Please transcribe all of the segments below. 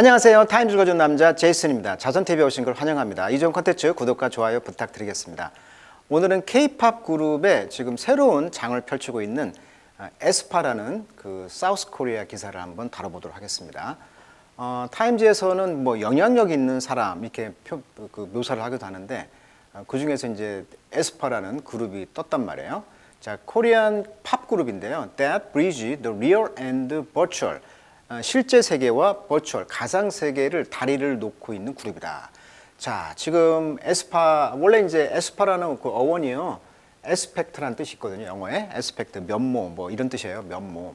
안녕하세요. 타임즈 읽어준 남자 제이슨입니다. 자선TV에 오신 걸 환영합니다. 이전 콘텐츠 구독과 좋아요 부탁드리겠습니다. 오늘은 K-팝 그룹의 지금 새로운 장을 펼치고 있는 에스파라는 그 사우스 코리아 기사를 한번 다뤄보도록 하겠습니다. 타임즈에서는 뭐 영향력 있는 사람 이렇게 묘사를 하기도 하는데 그 중에서 이제 에스파라는 그룹이 떴단 말이에요. 자, 코리안 팝 그룹인데요. That bridge the real and virtual. 실제 세계와 버추얼, 가상 세계를 다리를 놓고 있는 그룹이다. 자, 지금 에스파, 원래 이제 에스파라는 그 어원이요. 에스펙트라는 뜻이 있거든요. 영어에. 에스펙트, 면모, 뭐 이런 뜻이에요. 면모.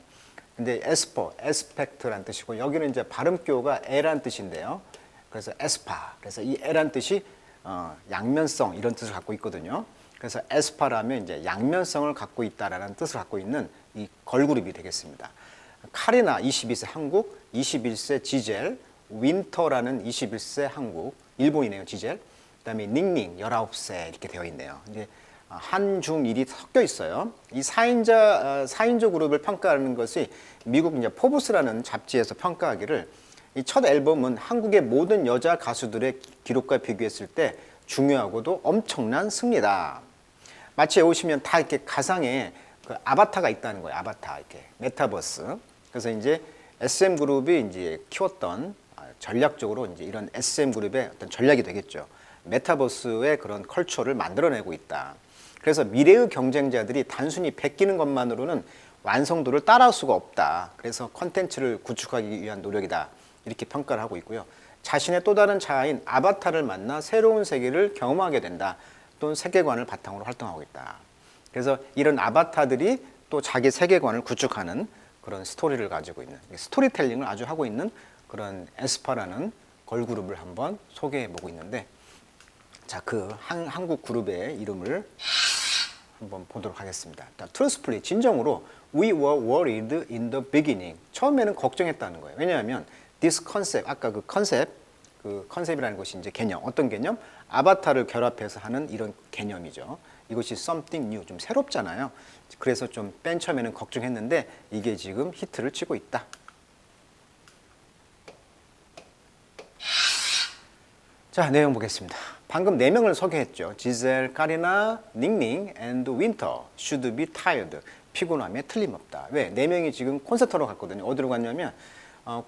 근데 에스펙트라는 뜻이고, 여기는 이제 발음교가 에란 뜻인데요. 그래서 에스파. 그래서 이 에란 뜻이 양면성 이런 뜻을 갖고 있거든요. 그래서 에스파라면 이제 양면성을 갖고 있다라는 뜻을 갖고 있는 이 걸그룹이 되겠습니다. 카리나 22세 한국, 21세 지젤, 윈터라는 21세 한국, 일본이네요, 지젤. 그다음에 닝닝 19세 이렇게 되어 있네요. 이제 한중일이 섞여 있어요. 이 4인조 그룹을 평가하는 것이 미국 이제 포브스라는 잡지에서 평가하기를 이 첫 앨범은 한국의 모든 여자 가수들의 기록과 비교했을 때 중요하고도 엄청난 승리다. 마치 오시면 다 이렇게 가상의 그 아바타가 있다는 거예요. 아바타 이렇게 메타버스. 그래서 이제 SM 그룹이 이제 키웠던 전략적으로 이제 이런 SM 그룹의 어떤 전략이 되겠죠. 메타버스의 그런 컬처를 만들어내고 있다. 그래서 미래의 경쟁자들이 단순히 베끼는 것만으로는 완성도를 따라올 수가 없다. 그래서 컨텐츠를 구축하기 위한 노력이다. 이렇게 평가를 하고 있고요. 자신의 또 다른 자아인 아바타를 만나 새로운 세계를 경험하게 된다. 또는 세계관을 바탕으로 활동하고 있다. 그래서 이런 아바타들이 또 자기 세계관을 구축하는 그런 스토리를 가지고 있는, 스토리텔링을 아주 하고 있는 그런 에스파라는 걸그룹을 한번 소개해 보고 있는데, 자, 그 한국 그룹의 이름을 한번 보도록 하겠습니다. truthfully, 진정으로 we were worried in the beginning. 처음에는 걱정했다는 거예요. 왜냐하면 this concept, 아까 그 컨셉이라는 것이 이제 개념, 어떤 개념? 아바타를 결합해서 하는 이런 개념이죠. 이것이 something new, 좀 새롭잖아요. 그래서 좀 맨 처음에는 걱정했는데 이게 지금 히트를 치고 있다. 자, 내용 보겠습니다. 방금 4명을 소개했죠. 지젤, 카리나, 닝닝, and 윈터. should be tired. 피곤함에 틀림없다. 왜? 4명이 지금 콘서트로 갔거든요. 어디로 갔냐면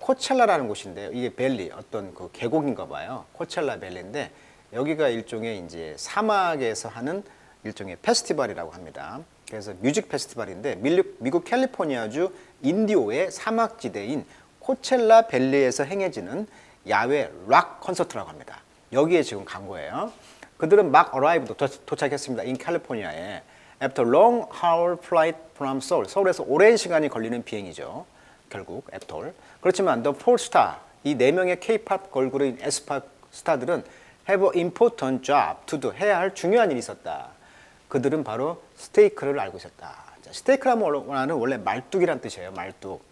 코첼라라는 곳인데요. 이게 밸리, 어떤 그 계곡인가 봐요. 코첼라 밸리인데 여기가 일종의 이제 사막에서 하는 일종의 페스티벌이라고 합니다. 그래서 뮤직 페스티벌인데 미국 캘리포니아주 인디오의 사막지대인 코첼라 밸리에서 행해지는 야외 락 콘서트라고 합니다. 여기에 지금 간 거예요. 그들은 막 arrived, 도착했습니다. in 캘리포니아에. After long hour flight from Seoul. 서울에서 오랜 시간이 걸리는 비행이죠. 결국 애톨. 그렇지만 the four star, 이 4명의 K-팝 걸그룹인 에스파 스타들은 have an important job to do. 해야 할 중요한 일이 있었다. 그들은 바로 스테이크를 알고 있었다. 스테이크라는 원래 말뚝이란 뜻이에요. 말뚝.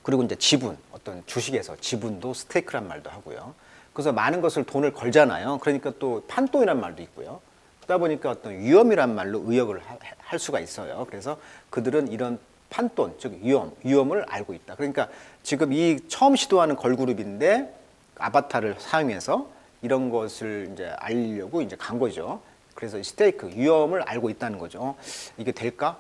그리고 이제 지분, 어떤 주식에서 지분도 스테이크란 말도 하고요. 그래서 많은 것을 돈을 걸잖아요. 그러니까 또 판돈이란 말도 있고요. 그러다 보니까 어떤 위험이란 말로 의역을 할 수가 있어요. 그래서 그들은 이런 판돈, 즉 위험을 알고 있다. 그러니까 지금 이 처음 시도하는 걸그룹인데 아바타를 사용해서 이런 것을 이제 알리려고 이제 간 거죠. 그래서 스테이크, 위험을 알고 있다는 거죠. 이게 될까?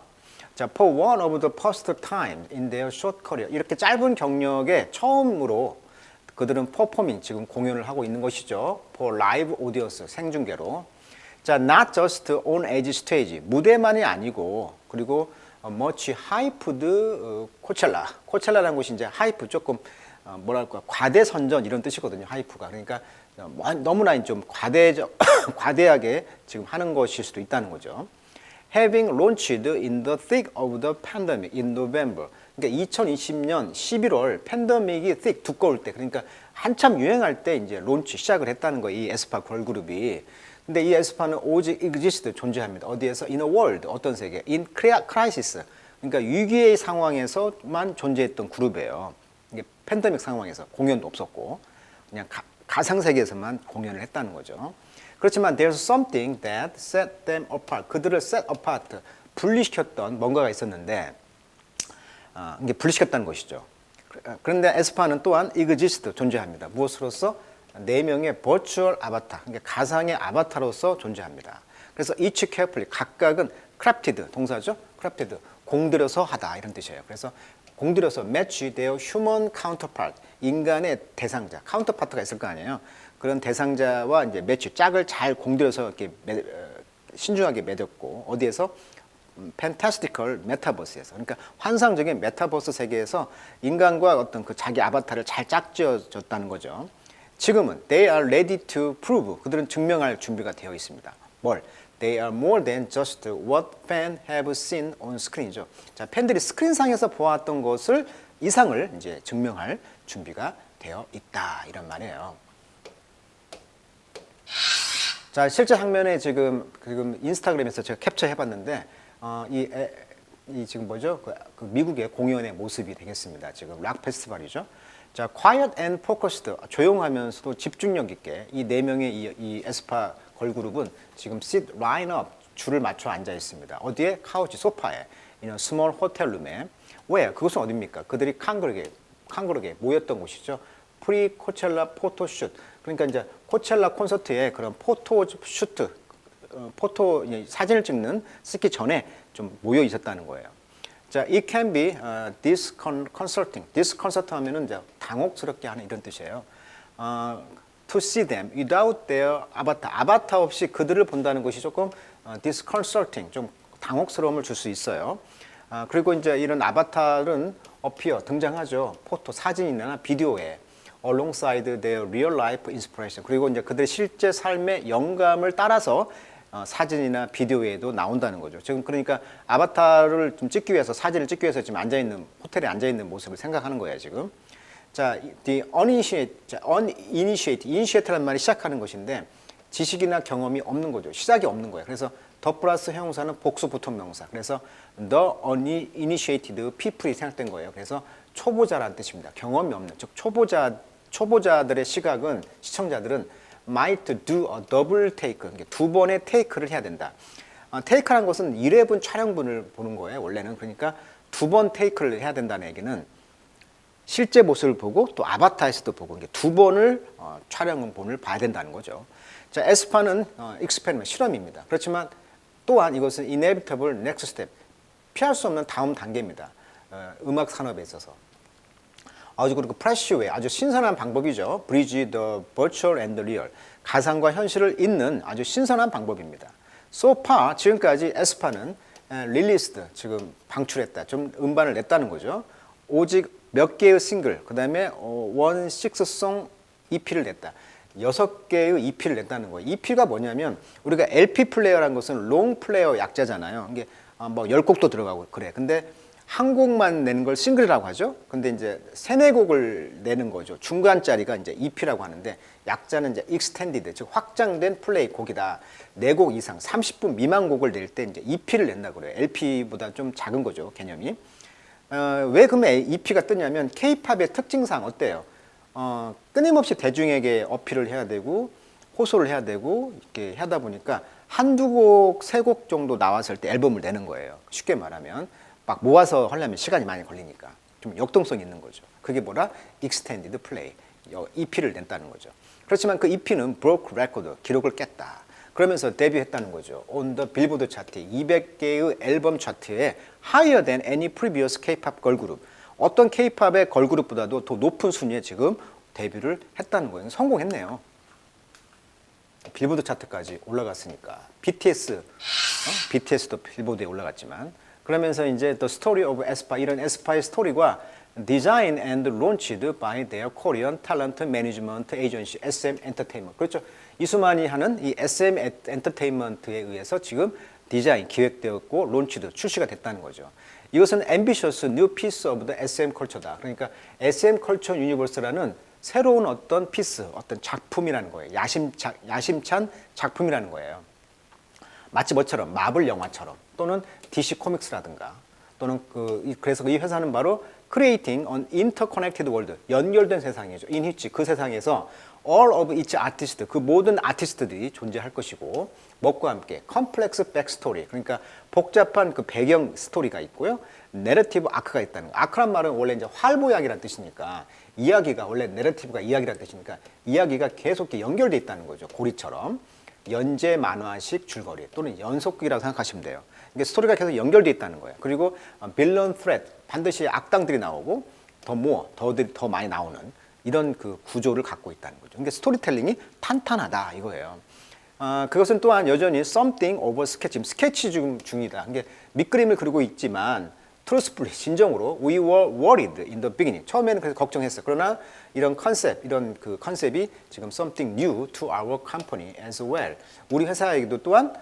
자, for one of the first time in their short career. 이렇게 짧은 경력에 처음으로 그들은 퍼포밍, 지금 공연을 하고 있는 것이죠. for live audience, 생중계로. 자, not just on edge stage. 무대만이 아니고, 그리고 much hyped 코첼라. 코첼라라는 곳이 이제 하이프, 조금 뭐랄까 과대선전 이런 뜻이거든요. 하이프가. 그러니까 너무나 좀 과대하게 지금 하는 것일 수도 있다는 거죠. Having launched in the thick of the pandemic in November. 그러니까 2020년 11월 팬데믹이 thick, 두꺼울 때, 그러니까 한참 유행할 때 이제 론치 시작을 했다는 거예요. 이 에스파 걸그룹이. 근데 이 에스파는 오직 exist, 존재합니다. 어디에서? In a world, 어떤 세계? In crisis. 그러니까 위기의 상황에서만 존재했던 그룹이에요. 이게 팬데믹 상황에서 공연도 없었고 그냥 가상 세계에서만 공연을 했다는 거죠. 그렇지만 there's something that set them apart. 그들을 set apart, 분리시켰던 뭔가가 있었는데 이게 분리시켰다는 것이죠. 그런데 에스파는 또한 exist, 존재합니다. 무엇으로서? 4명의 버추얼 아바타, 그러니까 가상의 아바타로서 존재합니다. 그래서 each carefully, 각각은 crafted, 동사죠? crafted, 공들여서 하다 이런 뜻이에요. 그래서 공들여서 match their human counterpart, 인간의 대상자, 카운터파트가 있을 거 아니에요. 그런 대상자와 이제 매치, 짝을 잘 공들여서 이렇게 신중하게 맺었고, 어디에서? fantastical metaverse에서, 그러니까 환상적인 메타버스 세계에서 인간과 어떤 그 자기 아바타를 잘 짝지어졌다는 거죠. 지금은 they are ready to prove, 그들은 증명할 준비가 되어 있습니다. 뭘? They are more than just what fans have seen on screen이죠. 자, 팬들이 스크린상에서 보았던 것을 이상을 이제 증명할 준비가 되어 있다 이런 말이에요. 자, 실제 장면에 지금 인스타그램에서 제가 캡처해봤는데 이 지금 뭐죠? 그 미국의 공연의 모습이 되겠습니다. 지금 락 페스티벌이죠. 자, quiet and focused, 조용하면서도 집중력 있게 이 4명의 이 에스파 걸그룹은 지금 sit line up, 줄을 맞춰 앉아 있습니다. 어디에? 카우치, 소파에, in a small hotel room에. 왜? 그것은 어디입니까? 그들이 칸그르게 모였던 곳이죠. 프리 코첼라 포토슛. 그러니까 이제 코첼라 콘서트에 그런 포토슈트, 사진을 찍기 전에 좀 모여 있었다는 거예요. 자, it can be disconcerting. disconcert 하면은 이제 당혹스럽게 하는 이런 뜻이에요. To see them without their avatar. 아바타 없이 그들을 본다는 것이 조금 disconcerting, 좀 당혹스러움을 줄 수 있어요. 그리고 이제 이런 아바타는 등장하죠. 포토, 사진이나 비디오에 alongside their real life inspiration. 그리고 이제 그들의 실제 삶의 영감을 따라서 사진이나 비디오에도 나온다는 거죠. 지금 그러니까 아바타를 좀 찍기 위해서, 사진을 찍기 위해서 지금 호텔에 앉아 있는 모습을 생각하는 거예요, 지금. 자, the initiate라는 말이 시작하는 것인데 지식이나 경험이 없는 거죠. 시작이 없는 거예요. 그래서 더 플러스 형용사는 복수 보통 명사. 그래서 the uninitiated people이 생각된 거예요. 그래서 초보자라는 뜻입니다. 경험이 없는, 즉 초보자들의 시각은, 시청자들은 might do a double take, 그러니까 2번의 take를 해야 된다. take라는 것은 1회분 촬영분을 보는 거예요, 원래는. 그러니까 2번 take를 해야 된다는 얘기는 실제 모습을 보고 또 아바타에서도 보고 2번을 촬영본을 봐야 된다는 거죠. 자, 에스파는 experiment, 실험입니다. 그렇지만 또한 이것은 inevitable next step, 피할 수 없는 다음 단계입니다. 음악 산업에 있어서. 아주 그리고 fresh way, 아주 신선한 방법이죠. bridge the virtual and the real, 가상과 현실을 잇는 아주 신선한 방법입니다. So far, 지금까지 에스파는 released, 지금 방출했다, 좀 음반을 냈다는 거죠. 오직 몇 개의 싱글, 그 다음에 one six song EP를 냈다. 6개의 EP를 냈다는 거예요. EP가 뭐냐면 우리가 LP 플레이어라는 것은 롱 플레이어 약자잖아요. 이게 뭐 10곡도 들어가고 그래. 근데 한 곡만 내는 걸 싱글이라고 하죠. 근데 이제 3-4곡을 내는 거죠. 중간짜리가 이제 EP라고 하는데 약자는 이제 extended, 즉 확장된 플레이 곡이다. 4곡 이상, 30분 미만 곡을 낼 때 이제 EP를 낸다고 그래요. LP보다 좀 작은 거죠, 개념이. 왜 그러면 EP가 뜨냐면 K-팝의 특징상 어때요? 끊임없이 대중에게 어필을 해야 되고 호소를 해야 되고 이렇게 하다 보니까 한두 곡, 3곡 정도 나왔을 때 앨범을 내는 거예요. 쉽게 말하면 막 모아서 하려면 시간이 많이 걸리니까 좀 역동성이 있는 거죠. 그게 뭐라? Extended Play, EP를 냈다는 거죠. 그렇지만 그 EP는 broke record, 기록을 깼다. 그러면서 데뷔했다는 거죠. On the Billboard 차트, 200개의 앨범 차트에 higher than any previous K-pop 걸그룹, 어떤 K-팝의 걸그룹보다도 더 높은 순위에 지금 데뷔를 했다는 거예요. 성공했네요. 빌보드 차트까지 올라갔으니까. BTS도 빌보드에 올라갔지만. 그러면서 이제 The Story of aespa, 이런 에스파의 스토리가 Designed and launched by their Korean Talent Management Agency, SM Entertainment. 그렇죠. 이수만이 하는 이 SM 엔터테인먼트에 의해서 지금 디자인, 기획되었고 론치도 출시가 됐다는 거죠. 이것은 ambitious new piece of the SM culture다. 그러니까 SM culture universe라는 새로운 어떤 피스, 어떤 작품이라는 거예요. 야심찬 작품이라는 거예요. 마치 뭐처럼? 마블 영화처럼 또는 DC 코믹스라든가 또는 그래서 이 회사는 바로 Creating an Interconnected World, 연결된 세상이죠. In which, 그 세상에서 all of its artists, 그 모든 아티스트들이 존재할 것이고 뭐과 함께 complex backstory, 그러니까 복잡한 그 배경 스토리가 있고요. 내러티브 아크가 있다는 거. 아크란 말은 원래 이제 활보약이라는 뜻이니까 이야기가 원래 내러티브가 이야기라는 뜻이니까 이야기가 계속 연결돼 있다는 거죠. 고리처럼 연재 만화식 줄거리 또는 연속극이라고 생각하시면 돼요. 이게 스토리가 계속 연결돼 있다는 거예요. 그리고 빌런 threat, 반드시 악당들이 나오고 더 많이 나오는 이런 그 구조를 갖고 있다는 거죠. 그러니까 스토리텔링이 탄탄하다 이거예요. 그것은 또한 여전히 something over sketch, 스케치 중이다. 이게 밑그림을 그리고 있지만 truthfully, 진정으로 we were worried in the beginning. 처음에는 그래서 걱정했어요. 그러나 이런 그 컨셉이 지금 something new to our company as well. 우리 회사에게도 또한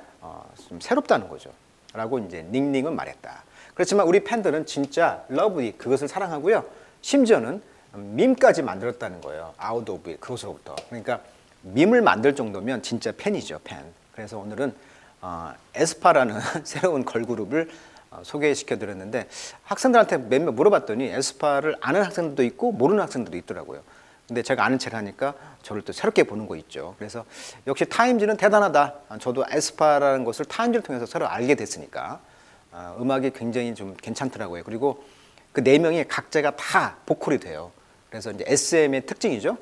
좀 새롭다는 거죠. 라고 이제 닝닝은 말했다. 그렇지만 우리 팬들은 진짜 러브리 그것을 사랑하고요. 심지어는 밈까지 만들었다는 거예요. out of it, 그것으로부터. 그러니까 밈을 만들 정도면 진짜 팬이죠, 팬. 그래서 오늘은 에스파라는 새로운 걸그룹을 소개시켜 드렸는데 학생들한테 몇몇 물어봤더니 에스파를 아는 학생들도 있고 모르는 학생들도 있더라고요. 근데 제가 아는 척 하니까 저를 또 새롭게 보는 거 있죠. 그래서 역시 타임즈는 대단하다. 저도 에스파라는 것을 타임즈를 통해서 서로 알게 됐으니까 음악이 굉장히 좀 괜찮더라고요. 그리고 그 네 명이 각자가 다 보컬이 돼요. 그래서 이제 SM의 특징이죠.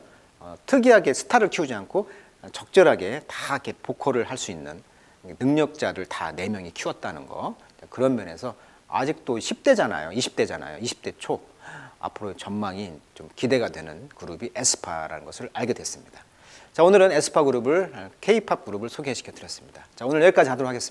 특이하게 스타를 키우지 않고 적절하게 다 이렇게 보컬을 할 수 있는 능력자를 다 네 명이 키웠다는 거. 그런 면에서 아직도 10대잖아요. 20대잖아요. 20대 초. 앞으로 전망이 좀 기대가 되는 그룹이 에스파라는 것을 알게 됐습니다. 자, 오늘은 에스파 그룹을 K-팝 그룹을 소개시켜 드렸습니다. 자, 오늘 여기까지 하도록 하겠습니다.